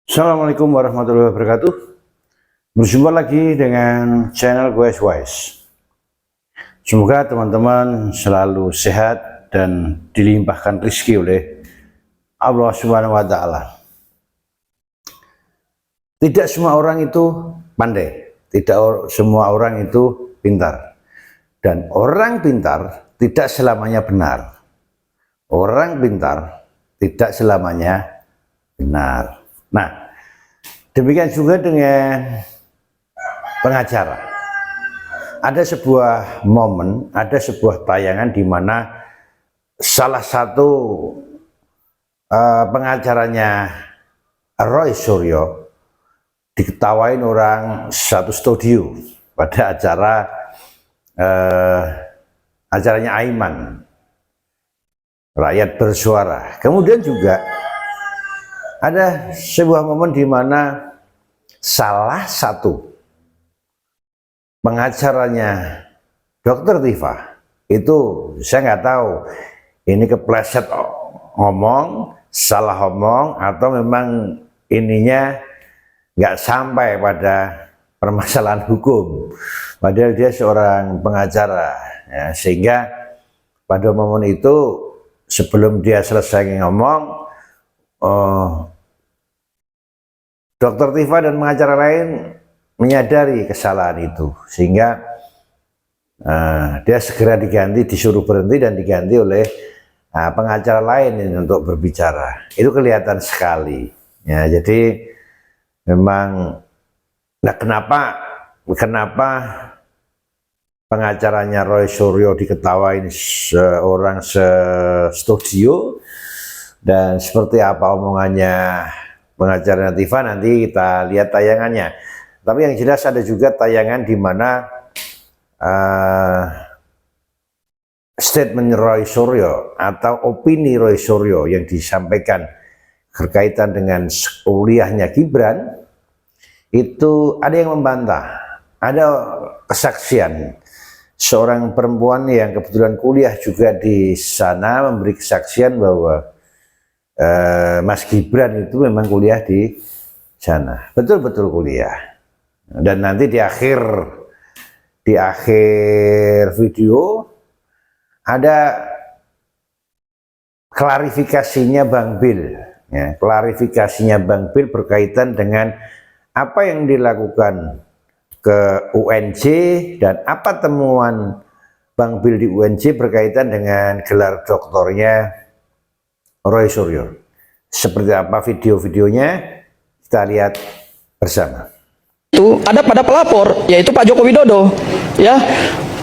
Assalamualaikum warahmatullahi wabarakatuh. Berjumpa lagi dengan channel Goes Wise. Semoga teman-teman selalu sehat dan dilimpahkan rezeki oleh Allah Subhanahu wa Ta'ala. Tidak semua orang itu pandai, tidak semua orang itu pintar, dan orang pintar tidak selamanya benar. Orang pintar tidak selamanya benar. Nah, demikian juga dengan pengacara. Ada sebuah momen, ada sebuah tayangan di mana salah satu pengacaranya Roy Suryo diketawain orang satu studio pada acaranya Aiman, Rakyat Bersuara. Kemudian juga ada sebuah momen di mana salah satu pengacaranya Dr. Tifa itu, saya nggak tahu ini kepleset ngomong, salah ngomong, atau memang ininya nggak sampai pada permasalahan hukum, padahal dia seorang pengacara ya, sehingga pada momen itu sebelum dia selesai ngomong, Dr. Tifa dan pengacara lain menyadari kesalahan itu, sehingga dia segera diganti, disuruh berhenti dan diganti oleh pengacara lain ini untuk berbicara. Itu kelihatan sekali ya. Jadi memang, nah kenapa pengacaranya Roy Suryo diketawain seorang studio, dan seperti apa omongannya pengacara Tifa, nanti kita lihat tayangannya. Tapi yang jelas ada juga tayangan di mana statement Roy Suryo atau opini Roy Suryo yang disampaikan berkaitan dengan kuliahnya Gibran, itu ada yang membantah. Ada kesaksian seorang perempuan yang kebetulan kuliah juga di sana memberi kesaksian bahwa Mas Gibran itu memang kuliah di sana, betul-betul kuliah. Dan nanti di akhir video ada klarifikasinya Bang Bil, ya, klarifikasinya Bang Bil berkaitan dengan apa yang dilakukan ke UNJ dan apa temuan Bang Bil di UNJ berkaitan dengan gelar doktornya Roy Suryo. Seperti apa video-videonya, kita lihat bersama. Itu ada pada pelapor, yaitu Pak Joko Widodo, ya.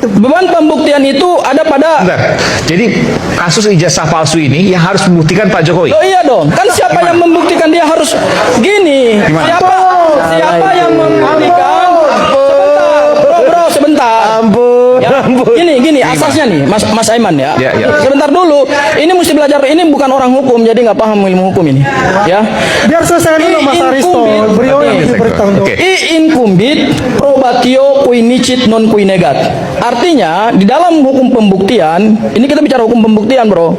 Beban pembuktian itu ada pada. Bentar. Jadi kasus ijazah palsu ini yang harus membuktikan Pak Jokowi. Oh iya dong, kan siapa yang membuktikan, dia harus gini. Gimana? Siapa yang membuktikan? Sebentar. Ya, gini asasnya nih, Mas Aiman ya. Sebentar dulu, ini mesti belajar, ini bukan orang hukum, jadi nggak paham ilmu hukum ini. Ya. Biar selesai dulu Mas Aristo. Beliau yang diberitahu. Incumbit probatio quinicit non quinegat. Artinya di dalam hukum pembuktian, ini kita bicara hukum pembuktian, bro.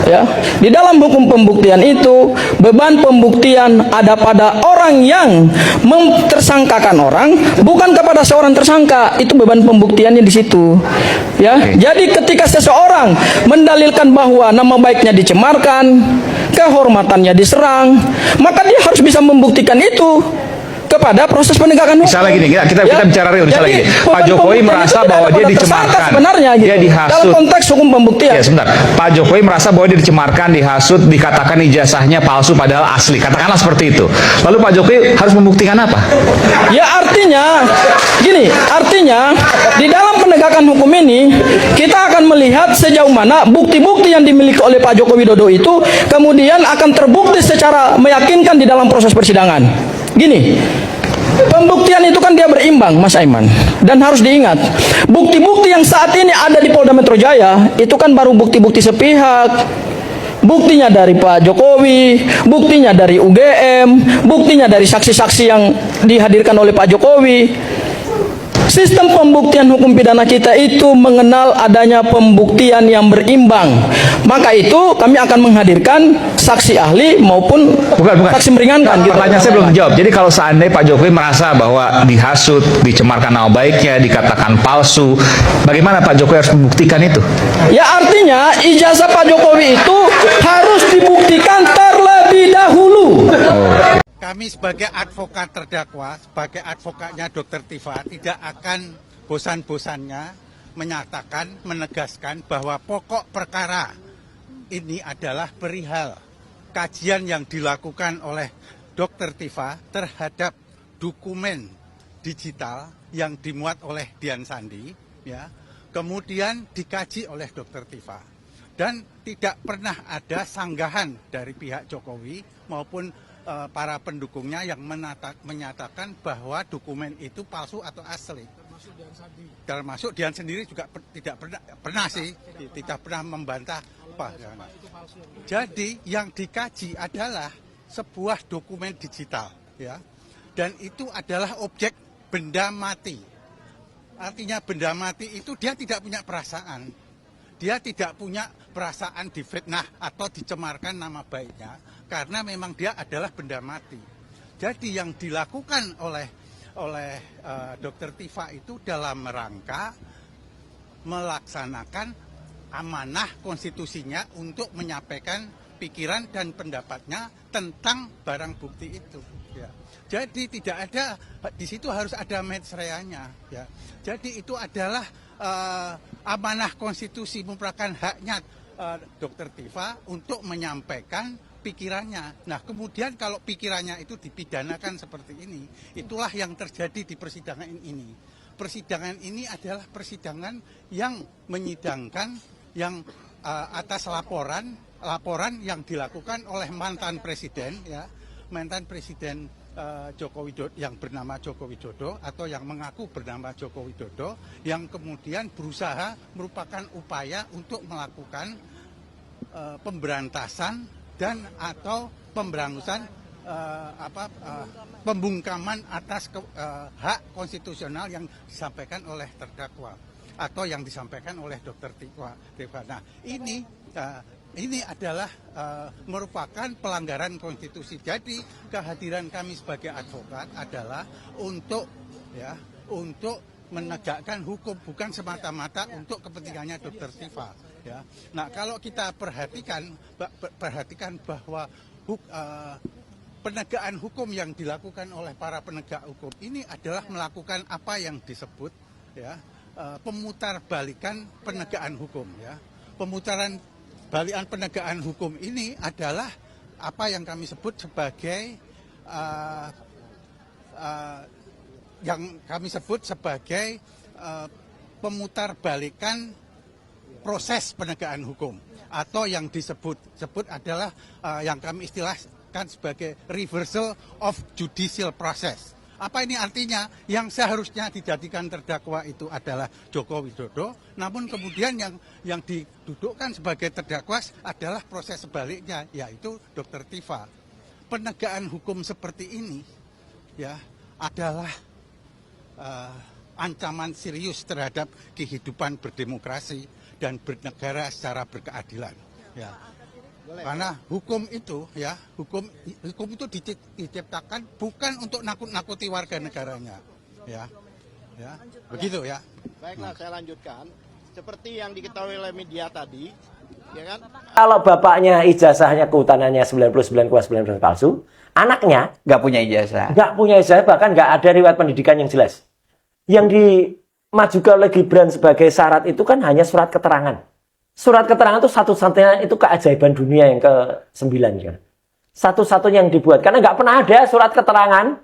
Ya. Di dalam hukum pembuktian itu beban pembuktian ada pada orang yang mentersangkakan orang, bukan kepada seorang tersangka. Itu beban pembuktiannya di situ. Ya. Jadi ketika seseorang mendalilkan bahwa nama baiknya dicemarkan, kehormatannya diserang, maka dia harus bisa membuktikan itu kepada proses penegakan hukum. Misalnya gini, kita bicara real, misalnya gini, Pak Jokowi merasa bahwa dia dicemarkan, sebenarnya gitu, dia dihasut. Dalam konteks hukum pembuktian. Ya sebentar, Pak Jokowi merasa bahwa dia dicemarkan, dihasut, dikatakan ijazahnya palsu padahal asli, katakanlah seperti itu. Lalu Pak Jokowi harus membuktikan apa? Ya artinya, gini, artinya di dalam penegakan hukum ini kita akan melihat sejauh mana bukti-bukti yang dimiliki oleh Pak Joko Widodo itu kemudian akan terbukti secara meyakinkan di dalam proses persidangan. Gini, pembuktian itu kan dia berimbang, Mas Aiman, dan harus diingat, bukti-bukti yang saat ini ada di Polda Metro Jaya itu kan baru bukti-bukti sepihak. Buktinya dari Pak Jokowi, buktinya dari UGM, buktinya dari saksi-saksi yang dihadirkan oleh Pak Jokowi. Sistem pembuktian hukum pidana kita itu mengenal adanya pembuktian yang berimbang. Maka itu kami akan menghadirkan saksi ahli maupun Bukan. saksi meringankan. Pertanyaan saya belum dijawab. Jadi kalau seandainya Pak Jokowi merasa bahwa dihasut, dicemarkan nama baiknya, dikatakan palsu, bagaimana Pak Jokowi harus membuktikan itu? Ya artinya ijazah Pak Jokowi itu harus dibuktikan terlebih dahulu. Kami sebagai advokat terdakwa, sebagai advokatnya Dr. Tifa, tidak akan bosan-bosannya menyatakan, menegaskan bahwa pokok perkara ini adalah perihal kajian yang dilakukan oleh Dr. Tifa terhadap dokumen digital yang dimuat oleh Dian Sandi, ya, kemudian dikaji oleh Dr. Tifa. Dan tidak pernah ada sanggahan dari pihak Jokowi maupun para pendukungnya yang menyatakan bahwa dokumen itu palsu atau asli. Termasuk Dian sendiri juga tidak pernah membantah. Jadi yang dikaji adalah sebuah dokumen digital, ya, dan itu adalah objek benda mati. Artinya benda mati itu dia tidak punya perasaan. Dia tidak punya perasaan difitnah atau dicemarkan nama baiknya karena memang dia adalah benda mati. Jadi yang dilakukan oleh Dr. Tifa itu dalam rangka melaksanakan amanah konstitusinya untuk menyampaikan pikiran dan pendapatnya tentang barang bukti itu. Ya. Jadi tidak ada di situ harus ada mens reanya. Ya. Jadi itu adalah amanah konstitusi, merupakan haknya Dr. Tifa untuk menyampaikan pikirannya. Nah, kemudian kalau pikirannya itu dipidanakan seperti ini, itulah yang terjadi di persidangan ini. Persidangan ini adalah persidangan yang menyidangkan yang atas laporan yang dilakukan oleh mantan presiden, ya, mantan presiden Joko Widodo yang bernama Joko Widodo atau yang mengaku bernama Joko Widodo yang kemudian berusaha merupakan upaya untuk melakukan pemberantasan dan atau pemberangusan pembungkaman atas hak konstitusional yang disampaikan oleh terdakwa atau yang disampaikan oleh Dr. Tifa. Nah, ini adalah merupakan pelanggaran konstitusi. Jadi kehadiran kami sebagai advokat adalah untuk menegakkan hukum, bukan semata-mata untuk kepentingannya Dr. Tifa. Ya. Nah, kalau kita perhatikan bahwa penegakan hukum yang dilakukan oleh para penegak hukum ini adalah melakukan apa yang disebut, ya, pemutarbalikan penegakan hukum. Ya. Pemutaran balikan penegakan hukum ini adalah apa yang kami sebut sebagai pemutarbalikan proses penegakan hukum atau yang disebut adalah yang kami istilahkan sebagai reversal of judicial process. Apa ini artinya? Yang seharusnya dijadikan terdakwa itu adalah Joko Widodo, namun kemudian yang didudukkan sebagai terdakwa adalah proses sebaliknya, yaitu Dr. Tifa. Penegakan hukum seperti ini, ya, adalah ancaman serius terhadap kehidupan berdemokrasi dan bernegara secara berkeadilan. Ya. Karena hukum itu, ya, hukum itu diciptakan bukan untuk nakut-nakuti warga negaranya, ya, begitu ya. Baiklah, saya lanjutkan. Seperti yang diketahui oleh media tadi, ya kan? Kalau bapaknya ijazahnya kehutanannya 99,9% palsu, anaknya nggak punya ijazah. nggak punya ijazah, bahkan nggak ada riwayat pendidikan yang jelas. Yang dimajukan oleh Gibran sebagai syarat itu kan hanya surat keterangan. Surat keterangan itu satu-satunya itu keajaiban dunia yang ke-9. Ya. Satu-satunya yang dibuat. Karena nggak pernah ada surat keterangan.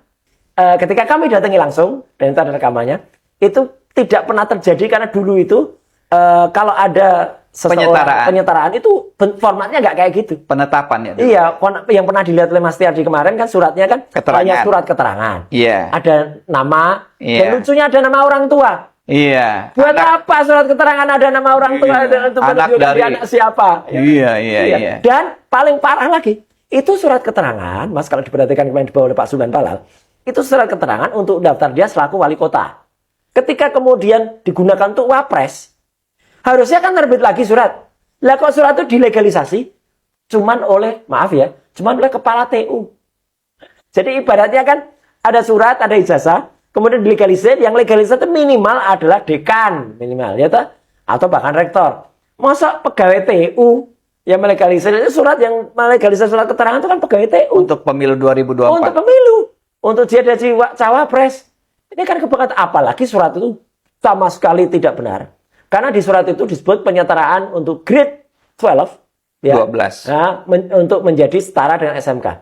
Ketika kami datangi langsung, dan itu ada rekamannya, itu tidak pernah terjadi karena dulu itu kalau ada penyetaraan itu formatnya nggak kayak gitu. Penetapan ya. Iya, yang pernah dilihat oleh Mas Tiardi kemarin kan suratnya kan banyak surat keterangan. Iya. Ada nama, Iya. dan lucunya ada nama orang tua. Iya. Buat apa surat keterangan ada nama orang tua untuk menunjukkan dia anak siapa? Iya. Dan paling parah lagi, itu surat keterangan, Mas, kalau diperhatikan kemarin dibawa oleh Pak Suban Palal, itu surat keterangan untuk daftar dia selaku wali kota. Ketika kemudian digunakan untuk wapres, harusnya kan terbit lagi surat. Lah kok surat itu dilegalisasi? Cuman oleh kepala TU. Jadi ibaratnya kan ada surat, ada ijazah, kemudian dilegalisir, yang legalisir itu minimal adalah dekan, minimal, ya toh? Atau bahkan rektor. Masa pegawai TU yang melegalisir itu surat yang melegalisir surat keterangan itu kan pegawai TU. Untuk pemilu 2024. Untuk pemilu. Untuk dia jadi cawapres. Ini kan kebetulan, apalagi surat itu sama sekali tidak benar. Karena di surat itu disebut penyetaraan untuk grade 12. Ya, 12. Nah, untuk menjadi setara dengan SMK.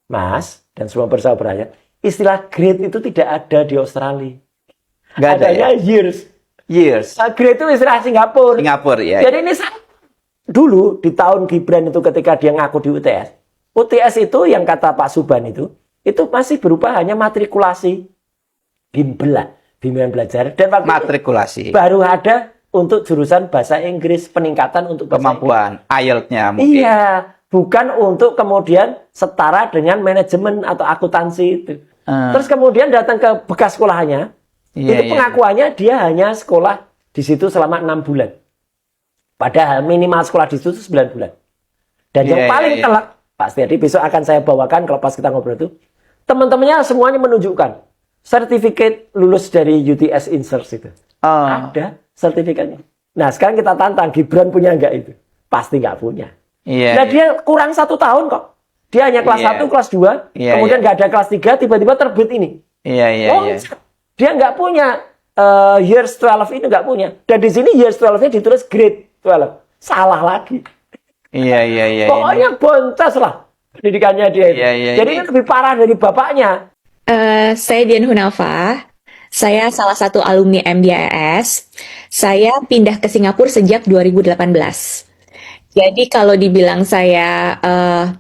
Mas, dan semua bersahabat, istilah grade itu tidak ada di Australia. Nggak ada Adanya ya? years. Years. Nah, grade itu istilah Singapura. Singapura ya. Jadi ini dulu di tahun Gibran itu ketika dia ngaku di UTS. UTS itu yang kata Pak Suban itu masih berupa hanya matrikulasi. Bimbel lah, bimbingan belajar. Dan waktu Matrikulasi. itu baru ada untuk jurusan bahasa Inggris, peningkatan untuk bahasa Kemampuan. IELTS-nya Inggris. mungkin. Iya, bukan untuk kemudian setara dengan manajemen atau akuntansi itu. Terus kemudian datang ke bekas sekolahnya, Iya, itu iya. pengakuannya dia hanya sekolah di situ selama 6 bulan. Padahal minimal sekolah di situ 9 bulan. Dan yang Iya, paling iya, iya. telak, Pak Setiadi besok akan saya bawakan kalau pas kita ngobrol itu, teman-temannya semuanya menunjukkan sertifikat lulus dari UTS Insert itu. Oh. Ada sertifikatnya. Nah sekarang kita tantang, Gibran punya nggak itu? Pasti nggak punya. Iya. Nah dia kurang 1 tahun kok. Dia hanya kelas Iya. 1, kelas 2, Iya, kemudian iya. nggak ada kelas 3, tiba-tiba terbit ini. Iya, iya, Oh, iya. dia nggak punya years 12 ini nggak punya. Dan di sini years 12-nya ditulis grade 12. Salah lagi. Iya, iya, iya. Pokoknya boncos lah pendidikannya dia itu. Iya, iya, Jadi iya. ini lebih parah dari bapaknya. Saya Dian Hunafa. Saya salah satu alumni MBIS. Saya pindah ke Singapura sejak 2018. Jadi kalau dibilang saya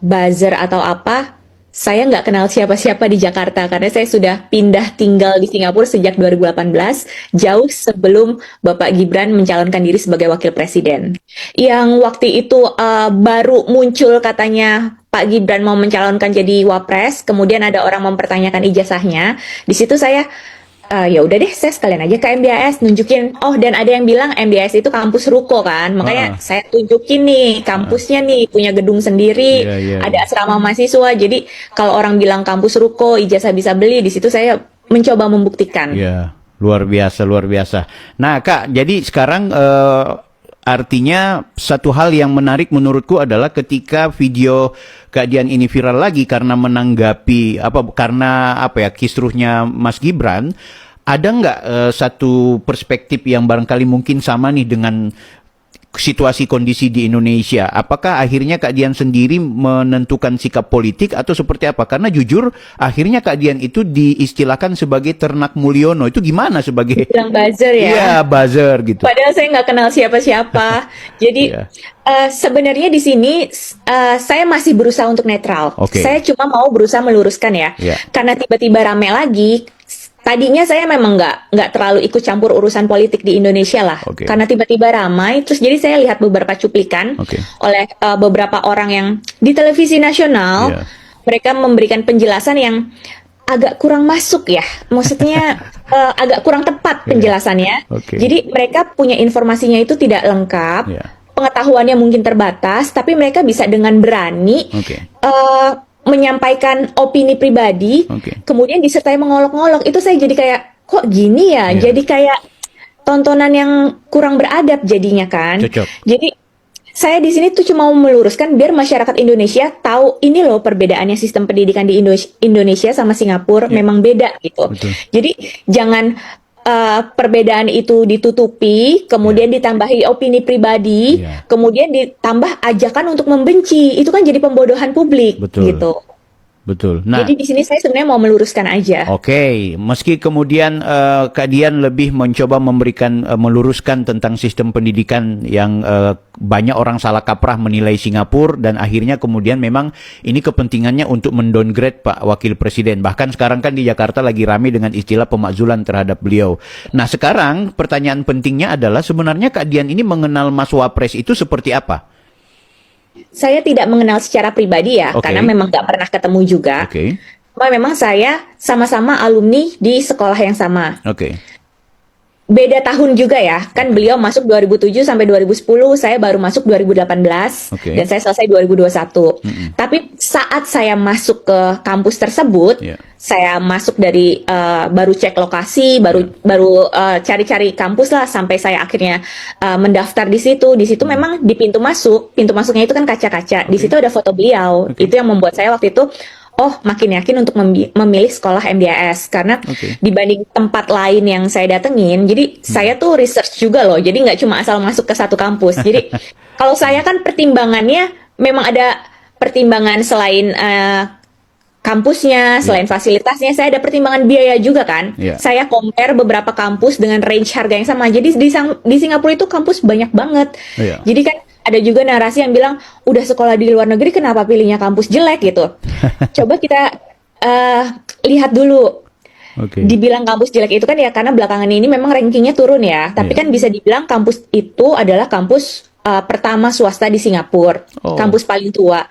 buzzer atau apa, saya nggak kenal siapa-siapa di Jakarta karena saya sudah pindah tinggal di Singapura sejak 2018, jauh sebelum Bapak Gibran mencalonkan diri sebagai wakil presiden. Yang waktu itu baru muncul katanya Pak Gibran mau mencalonkan jadi wapres, kemudian ada orang mempertanyakan ijazahnya. Di situ saya ya udah deh, saya sekalian aja ke MBIS nunjukin. Oh, dan ada yang bilang MBIS itu kampus ruko kan, makanya saya tunjukin nih kampusnya nih punya gedung sendiri, ada asrama mahasiswa. Jadi kalau orang bilang kampus ruko, ijazah bisa beli, di situ saya mencoba membuktikan. Ya, luar biasa, luar biasa. Nah, Kak, jadi sekarang artinya satu hal yang menarik menurutku adalah ketika video Kak Dian ini viral lagi karena menanggapi karena kisruhnya Mas Gibran, ada nggak satu perspektif yang barangkali mungkin sama nih dengan situasi kondisi di Indonesia? Apakah akhirnya Kak Dian sendiri menentukan sikap politik atau seperti apa? Karena jujur akhirnya Kak Dian itu diistilahkan sebagai ternak Mulyono. Itu gimana sebagai Bilang buzzer ya? Iya, buzzer gitu. Padahal saya nggak kenal siapa-siapa. Jadi sebenarnya di sini saya masih berusaha untuk netral. Oke. Saya cuma mau berusaha meluruskan ya. Iya. Karena tiba-tiba rame lagi. Tadinya saya memang nggak terlalu ikut campur urusan politik di Indonesia lah. Oke. Karena tiba-tiba ramai. Terus jadi saya lihat beberapa cuplikan oleh beberapa orang yang di televisi nasional. Iya. Mereka memberikan penjelasan yang agak kurang masuk ya. Maksudnya agak kurang tepat penjelasannya. Oke. Jadi mereka punya informasinya itu tidak lengkap. Iya. Pengetahuannya mungkin terbatas, tapi mereka bisa dengan berani Oke. menyampaikan opini pribadi, Oke. kemudian disertai mengolok-ngolok. Itu saya jadi kayak, kok gini ya? Iya. Jadi kayak tontonan yang kurang beradab jadinya kan. Cocok. Jadi saya di sini tuh cuma mau meluruskan biar masyarakat Indonesia tahu ini loh perbedaannya sistem pendidikan di Indonesia sama Singapura memang beda gitu. Betul. Jadi jangan perbedaan itu ditutupi, kemudian ditambahi opini pribadi, Iya. kemudian ditambah ajakan untuk membenci. Itu kan jadi pembodohan publik Betul. gitu. Betul. Nah, Jadi di sini saya sebenarnya mau meluruskan aja. oke, meski kemudian Kak Dian lebih mencoba memberikan meluruskan tentang sistem pendidikan yang banyak orang salah kaprah menilai Singapura dan akhirnya kemudian memang ini kepentingannya untuk mendowngrade Pak Wakil Presiden. Bahkan sekarang kan di Jakarta lagi ramai dengan istilah pemakzulan terhadap beliau. Nah, sekarang pertanyaan pentingnya adalah sebenarnya Kak Dian ini mengenal Mas Wapres itu seperti apa? Saya tidak mengenal secara pribadi ya, Oke. karena memang nggak pernah ketemu juga. Oke. Cuma memang saya sama-sama alumni di sekolah yang sama. Oke. beda tahun juga ya. Kan beliau masuk 2007 sampai 2010, saya baru masuk 2018 Oke. dan saya selesai 2021. Tapi saat saya masuk ke kampus tersebut, Iya. saya masuk dari baru cek lokasi, baru cari-cari kampus lah sampai saya akhirnya mendaftar di situ. Di situ memang di pintu masuknya itu kan kaca-kaca. Di situ ada foto beliau. Itu yang membuat saya waktu itu makin yakin untuk memilih sekolah MDAS karena dibanding tempat lain yang saya datengin, jadi saya tuh research juga loh, jadi nggak cuma asal masuk ke satu kampus. Jadi kalau saya kan pertimbangannya memang ada pertimbangan selain kampusnya, selain fasilitasnya, saya ada pertimbangan biaya juga kan. Iya. Saya compare beberapa kampus dengan range harga yang sama. Jadi di Singapura itu kampus banyak banget. Iya. Jadi kan ada juga narasi yang bilang, udah sekolah di luar negeri kenapa pilihnya kampus jelek gitu. Coba kita lihat dulu. Oke. Dibilang kampus jelek itu kan ya karena belakangan ini memang rankingnya turun ya. Tapi kan bisa dibilang kampus itu adalah kampus pertama swasta di Singapura. Kampus paling tua.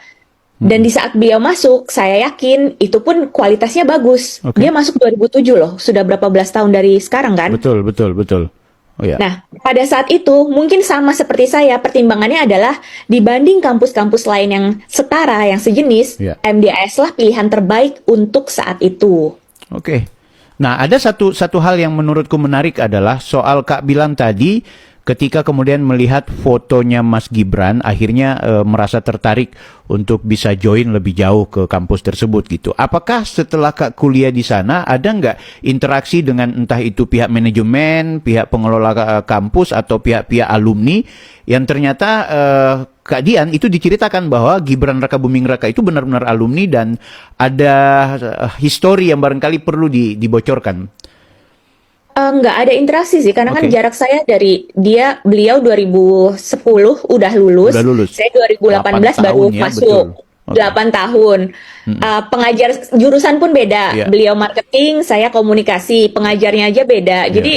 Dan di saat beliau masuk, saya yakin itu pun kualitasnya bagus. Oke. Dia masuk 2007 loh, sudah berapa belas tahun dari sekarang kan? Betul. Oh ya. Nah, pada saat itu mungkin sama seperti saya, pertimbangannya adalah dibanding kampus-kampus lain yang setara, yang sejenis, Ya. MDAS lah pilihan terbaik untuk saat itu. Oke. Nah, ada satu hal yang menurutku menarik adalah soal Kak bilang tadi ketika kemudian melihat fotonya Mas Gibran akhirnya merasa tertarik untuk bisa join lebih jauh ke kampus tersebut gitu. Apakah setelah Kak kuliah di sana ada nggak interaksi dengan entah itu pihak manajemen, pihak pengelola kampus atau pihak-pihak alumni yang ternyata Kak Dian itu diceritakan bahwa Gibran Raka Buming Raka itu benar-benar alumni dan ada histori yang barangkali perlu dibocorkan. Nggak ada interaksi sih, karena kan Oke. jarak saya dari beliau 2010 udah lulus, Udah lulus. saya 2018 8 baru tahun ya, masuk. betul. Oke. 8 tahun. Pengajar jurusan pun beda. Iya. Beliau marketing, saya komunikasi, pengajarnya aja beda. Iya. Jadi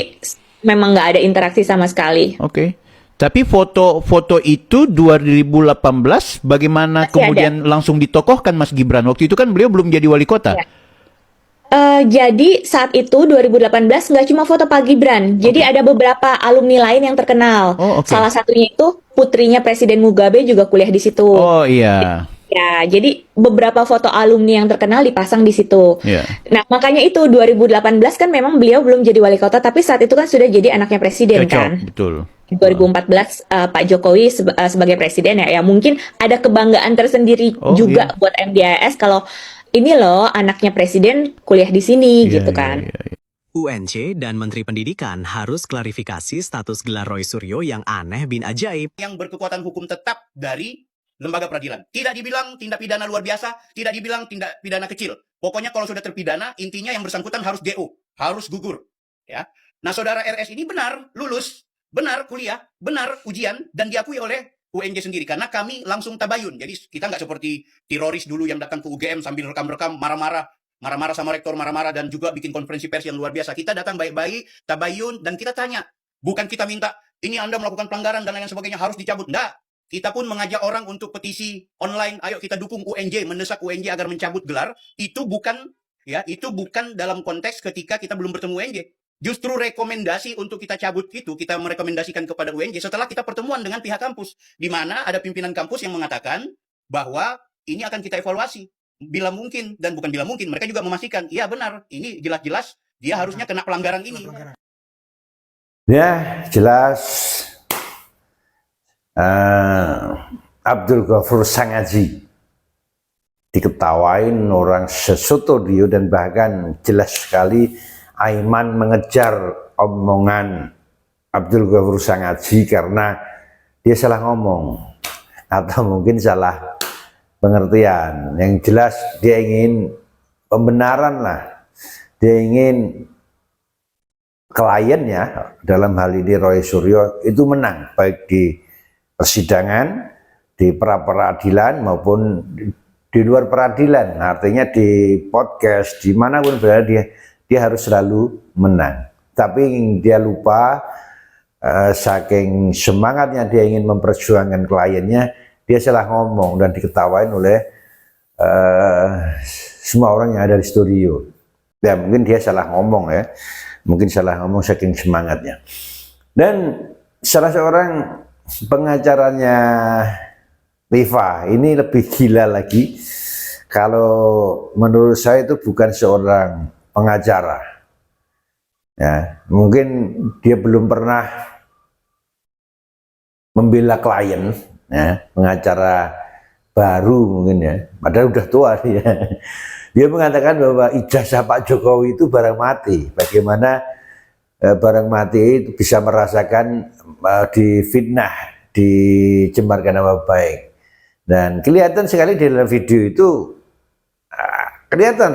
memang nggak ada interaksi sama sekali. Oke. Tapi foto itu 2018 bagaimana Masih kemudian langsung ditokohkan Mas Gibran? Waktu itu kan beliau belum jadi wali kota. Iya. Jadi saat itu 2018 nggak cuma foto Pak Gibran, jadi ada beberapa alumni lain yang terkenal. Oh, oke. Salah satunya itu putrinya Presiden Mugabe juga kuliah di situ. Oh iya. Ya, jadi beberapa foto alumni yang terkenal dipasang di situ. Iya. Nah, makanya itu 2018 kan memang beliau belum jadi wali kota, tapi saat itu kan sudah jadi anaknya presiden Cocok, kan. betul. 2014 Pak Jokowi sebagai presiden ya mungkin ada kebanggaan tersendiri Oh, juga iya. buat MDAS kalau ini loh anaknya presiden kuliah di sini Iya, gitu iya, kan. iya, iya. UNC dan Menteri Pendidikan harus klarifikasi status gelar Roy Suryo yang aneh bin ajaib. Yang berkekuatan hukum tetap dari lembaga peradilan. Tidak dibilang tindak pidana luar biasa, tidak dibilang tindak pidana kecil. Pokoknya kalau sudah terpidana, intinya yang bersangkutan harus DO, harus gugur. Ya. Nah, saudara RS ini benar lulus, benar kuliah, benar ujian, dan diakui oleh UNJ sendiri. Karena kami langsung tabayun. Jadi kita nggak seperti teroris dulu yang datang ke UGM sambil rekam-rekam, marah-marah sama rektor, marah-marah, dan juga bikin konferensi pers yang luar biasa. Kita datang baik-baik, tabayun, dan kita tanya. Bukan kita minta, ini Anda melakukan pelanggaran dan lain sebagainya, harus dicabut. Nggak. Kita pun mengajak orang untuk petisi online, ayo kita dukung UNJ, mendesak UNJ agar mencabut gelar. Itu bukan dalam konteks ketika kita belum bertemu UNJ. Justru rekomendasi untuk kita cabut itu, kita merekomendasikan kepada UNJ setelah kita pertemuan dengan pihak kampus. Di mana ada pimpinan kampus yang mengatakan bahwa ini akan kita evaluasi. Bila mungkin, dan bukan bila mungkin, mereka juga memastikan, iya benar, ini jelas-jelas dia harusnya kena pelanggaran ini. Ya, jelas Abdul Ghafur Sangaji diketawain orang sesoto dia, dan bahkan jelas sekali Aiman mengejar omongan Abdul Ghafur Sangaji karena dia salah ngomong atau mungkin salah pengertian. Yang jelas dia ingin pembenaran lah, dia ingin kliennya dalam hal ini Roy Suryo itu menang baik di persidangan, di pra-peradilan maupun di luar peradilan. Artinya di podcast dimanapun berada dia harus selalu menang. Tapi dia lupa saking semangatnya dia ingin memperjuangkan kliennya, dia salah ngomong dan diketawain oleh semua orang yang ada di studio. Ya mungkin dia salah ngomong ya. Mungkin salah ngomong saking semangatnya. Dan salah seorang pengacaranya Tifa ini lebih gila lagi. Kalau menurut saya itu bukan seorang pengacara. Ya, mungkin dia belum pernah membela klien, ya, pengacara baru mungkin ya. Padahal udah tua dia. Dia mengatakan bahwa ijazah Pak Jokowi itu barang mati. Bagaimana barang mati itu bisa merasakan difitnah, dicemarkan nama baik. Dan kelihatan sekali di dalam video itu, kelihatan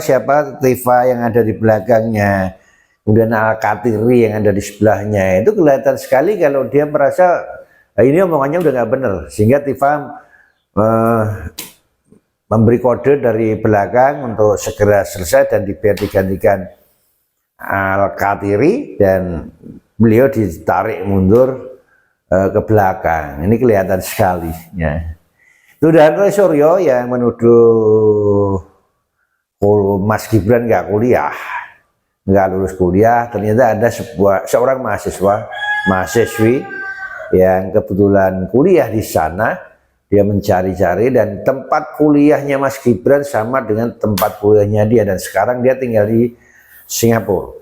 siapa Tifa yang ada di belakangnya, kemudian Al-Katiri yang ada di sebelahnya. Itu kelihatan sekali kalau dia merasa ini omongannya udah nggak benar, sehingga Tifa memberi kode dari belakang untuk segera selesai dan digantikan Al-Katiri, dan beliau ditarik mundur ke belakang. Ini kelihatan sekali ya. Itu dan Roy Suryo yang menuduh Mas Gibran nggak lulus kuliah. Ternyata ada seorang mahasiswi yang kebetulan kuliah di sana. Dia mencari-cari dan tempat kuliahnya Mas Gibran sama dengan tempat kuliahnya dia, dan sekarang dia tinggal di Singapura.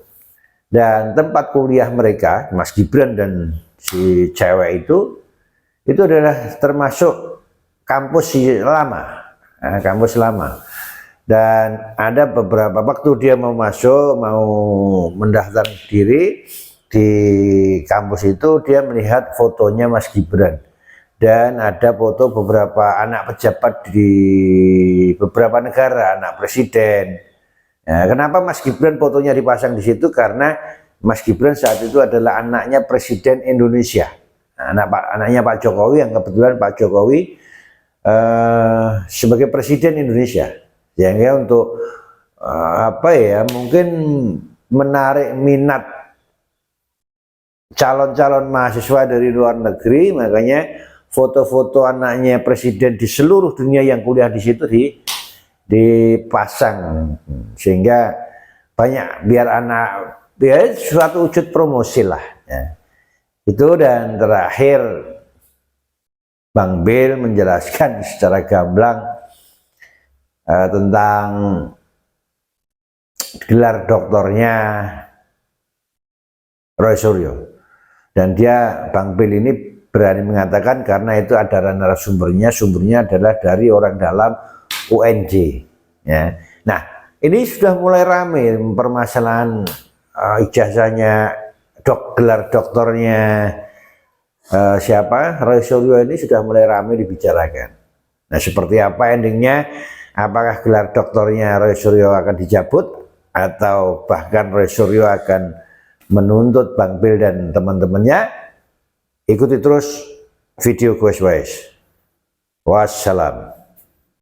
Dan tempat kuliah mereka, Mas Gibran dan si cewek itu adalah termasuk kampus lama, kampus lama. Dan ada beberapa waktu dia mau mendaftar diri di kampus itu, dia melihat fotonya Mas Gibran. Dan ada foto beberapa anak pejabat di beberapa negara, anak presiden. Nah, kenapa Mas Gibran fotonya dipasang di situ? Karena Mas Gibran saat itu adalah anaknya Presiden Indonesia. Nah, anaknya Pak Jokowi, yang kebetulan Pak Jokowi sebagai Presiden Indonesia. Sehingga untuk mungkin menarik minat calon-calon mahasiswa dari luar negeri, makanya foto-foto anaknya presiden di seluruh dunia yang kuliah di situ dipasang, sehingga banyak, biar suatu wujud promosi lah ya. Itu. Dan terakhir Bang Bill menjelaskan secara gamblang tentang gelar doktornya Roy Suryo, dan Bang Bill ini berani mengatakan karena itu ada narasumbernya, sumbernya adalah dari orang dalam UNJ ya. Nah, ini sudah mulai ramai permasalahan ijazahnya, gelar doktornya Roy Suryo ini sudah mulai ramai dibicarakan. Nah, seperti apa endingnya? Apakah gelar doktornya Roy Suryo akan dicabut, atau bahkan Roy Suryo akan menuntut Bang Bill dan teman-temannya? Ikuti terus video Quest Wise. Wassalam.